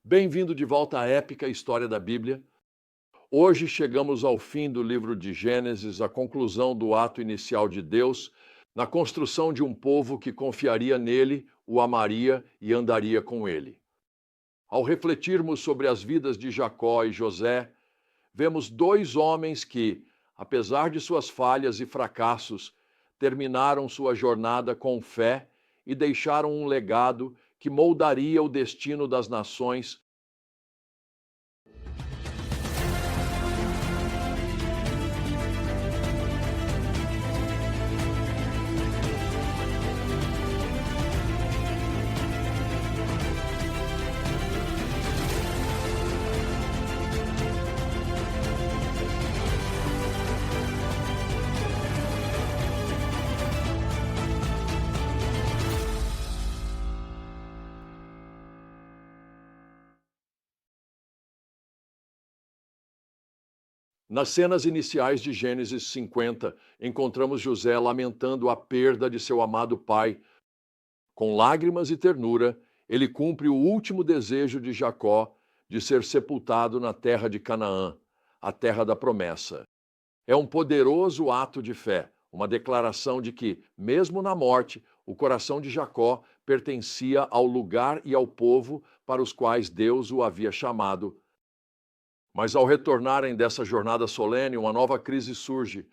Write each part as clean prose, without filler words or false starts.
Bem-vindo de volta à épica história da Bíblia. Hoje chegamos ao fim do livro de Gênesis, a conclusão do ato inicial de Deus na construção de um povo que confiaria nele, o amaria e andaria com ele. Ao refletirmos sobre as vidas de Jacó e José, vemos dois homens que, apesar de suas falhas e fracassos, terminaram sua jornada com fé e deixaram um legado que moldaria o destino das nações. Nas cenas iniciais de Gênesis 50, encontramos José lamentando a perda de seu amado pai. Com lágrimas e ternura, ele cumpre o último desejo de Jacó de ser sepultado na terra de Canaã, a terra da promessa. É um poderoso ato de fé, uma declaração de que, mesmo na morte, o coração de Jacó pertencia ao lugar e ao povo para os quais Deus o havia chamado. Mas ao retornarem dessa jornada solene, uma nova crise surge.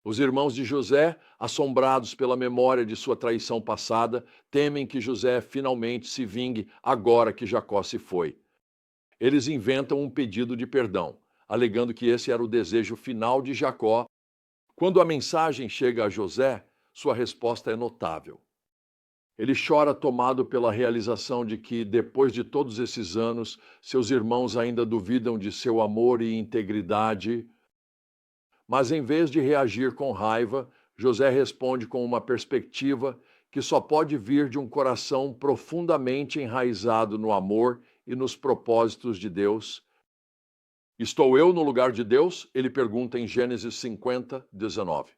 Os irmãos de José, assombrados pela memória de sua traição passada, temem que José finalmente se vingue agora que Jacó se foi. Eles inventam um pedido de perdão, alegando que esse era o desejo final de Jacó. Quando a mensagem chega a José, sua resposta é notável. Ele chora tomado pela realização de que, depois de todos esses anos, seus irmãos ainda duvidam de seu amor e integridade. Mas em vez de reagir com raiva, José responde com uma perspectiva que só pode vir de um coração profundamente enraizado no amor e nos propósitos de Deus. Estou eu no lugar de Deus? Ele pergunta em Gênesis 50, 19.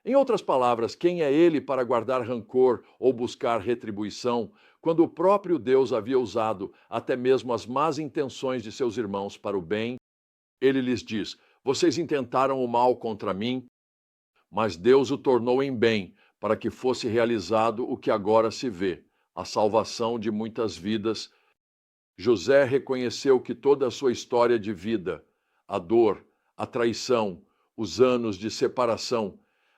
Em outras palavras, quem é ele para guardar rancor ou buscar retribuição, quando o próprio Deus havia usado até mesmo as más intenções de seus irmãos para o bem? Ele lhes diz: vocês intentaram o mal contra mim, mas Deus o tornou em bem, para que fosse realizado o que agora se vê, a salvação de muitas vidas. José reconheceu que toda a sua história de vida, a dor, a traição, os anos de separação,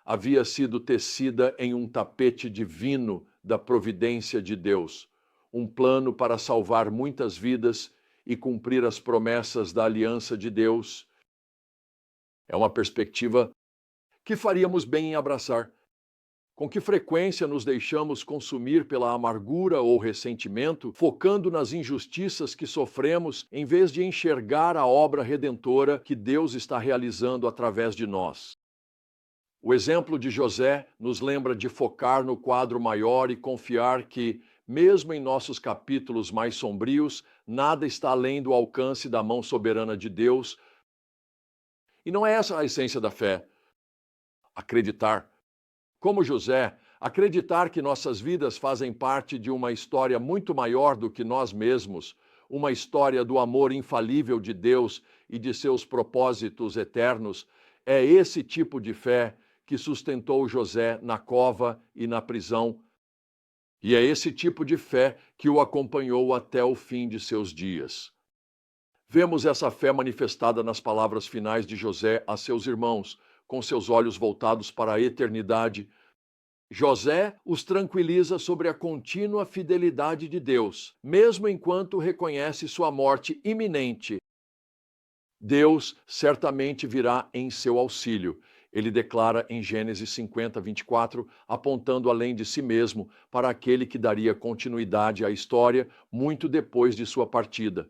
havia sido tecida em um tapete divino da providência de Deus, um plano para salvar muitas vidas e cumprir as promessas da aliança de Deus. É uma perspectiva que faríamos bem em abraçar. Com que frequência nos deixamos consumir pela amargura ou ressentimento, focando nas injustiças que sofremos, em vez de enxergar a obra redentora que Deus está realizando através de nós? O exemplo de José nos lembra de focar no quadro maior e confiar que, mesmo em nossos capítulos mais sombrios, nada está além do alcance da mão soberana de Deus. E não é essa a essência da fé. Acreditar. Como José, acreditar que nossas vidas fazem parte de uma história muito maior do que nós mesmos, uma história do amor infalível de Deus e de seus propósitos eternos, é esse tipo de fé que sustentou José na cova e na prisão, e é esse tipo de fé que o acompanhou até o fim de seus dias. Vemos essa fé manifestada nas palavras finais de José a seus irmãos, com seus olhos voltados para a eternidade. José os tranquiliza sobre a contínua fidelidade de Deus, mesmo enquanto reconhece sua morte iminente. Deus certamente virá em seu auxílio. Ele declara em Gênesis 50, 24, apontando além de si mesmo para aquele que daria continuidade à história muito depois de sua partida.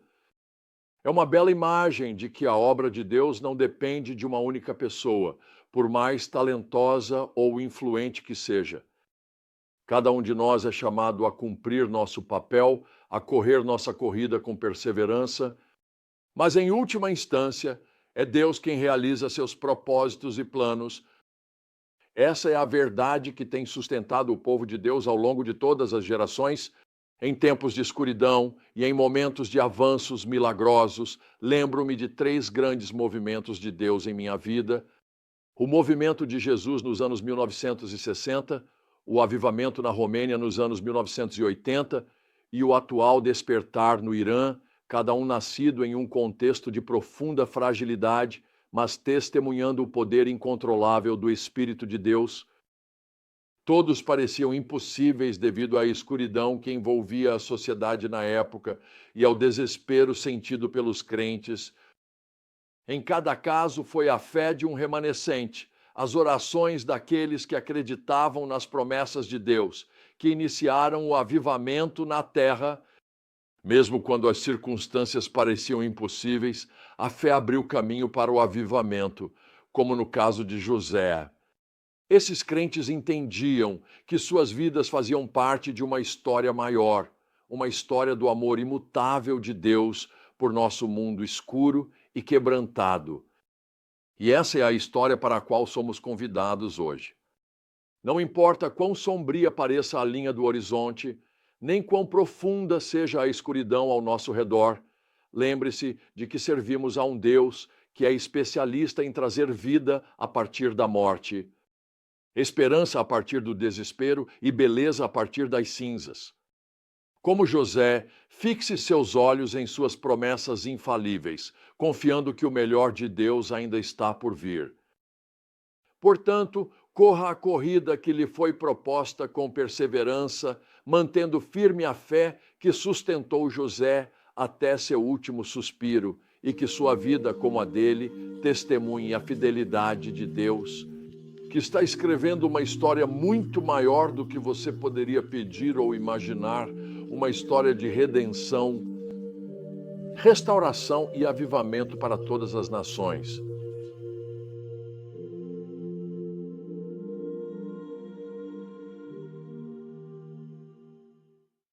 É uma bela imagem de que a obra de Deus não depende de uma única pessoa, por mais talentosa ou influente que seja. Cada um de nós é chamado a cumprir nosso papel, a correr nossa corrida com perseverança, mas em última instância, é Deus quem realiza seus propósitos e planos. Essa é a verdade que tem sustentado o povo de Deus ao longo de todas as gerações. Em tempos de escuridão e em momentos de avanços milagrosos, lembro-me de 3 grandes movimentos de Deus em minha vida: o movimento de Jesus nos anos 1960, o avivamento na Romênia nos anos 1980 e o atual despertar no Irã, cada um nascido em um contexto de profunda fragilidade, mas testemunhando o poder incontrolável do Espírito de Deus. Todos pareciam impossíveis devido à escuridão que envolvia a sociedade na época e ao desespero sentido pelos crentes. Em cada caso, foi a fé de um remanescente, as orações daqueles que acreditavam nas promessas de Deus, que iniciaram o avivamento na terra. Mesmo quando as circunstâncias pareciam impossíveis, a fé abriu caminho para o avivamento, como no caso de José. Esses crentes entendiam que suas vidas faziam parte de uma história maior, uma história do amor imutável de Deus por nosso mundo escuro e quebrantado. E essa é a história para a qual somos convidados hoje. Não importa quão sombria pareça a linha do horizonte, nem quão profunda seja a escuridão ao nosso redor, lembre-se de que servimos a um Deus que é especialista em trazer vida a partir da morte, esperança a partir do desespero e beleza a partir das cinzas. Como José, fixe seus olhos em suas promessas infalíveis, confiando que o melhor de Deus ainda está por vir. Portanto, corra a corrida que lhe foi proposta com perseverança, mantendo firme a fé que sustentou José até seu último suspiro, e que sua vida, como a dele, testemunhe a fidelidade de Deus, que está escrevendo uma história muito maior do que você poderia pedir ou imaginar, uma história de redenção, restauração e avivamento para todas as nações.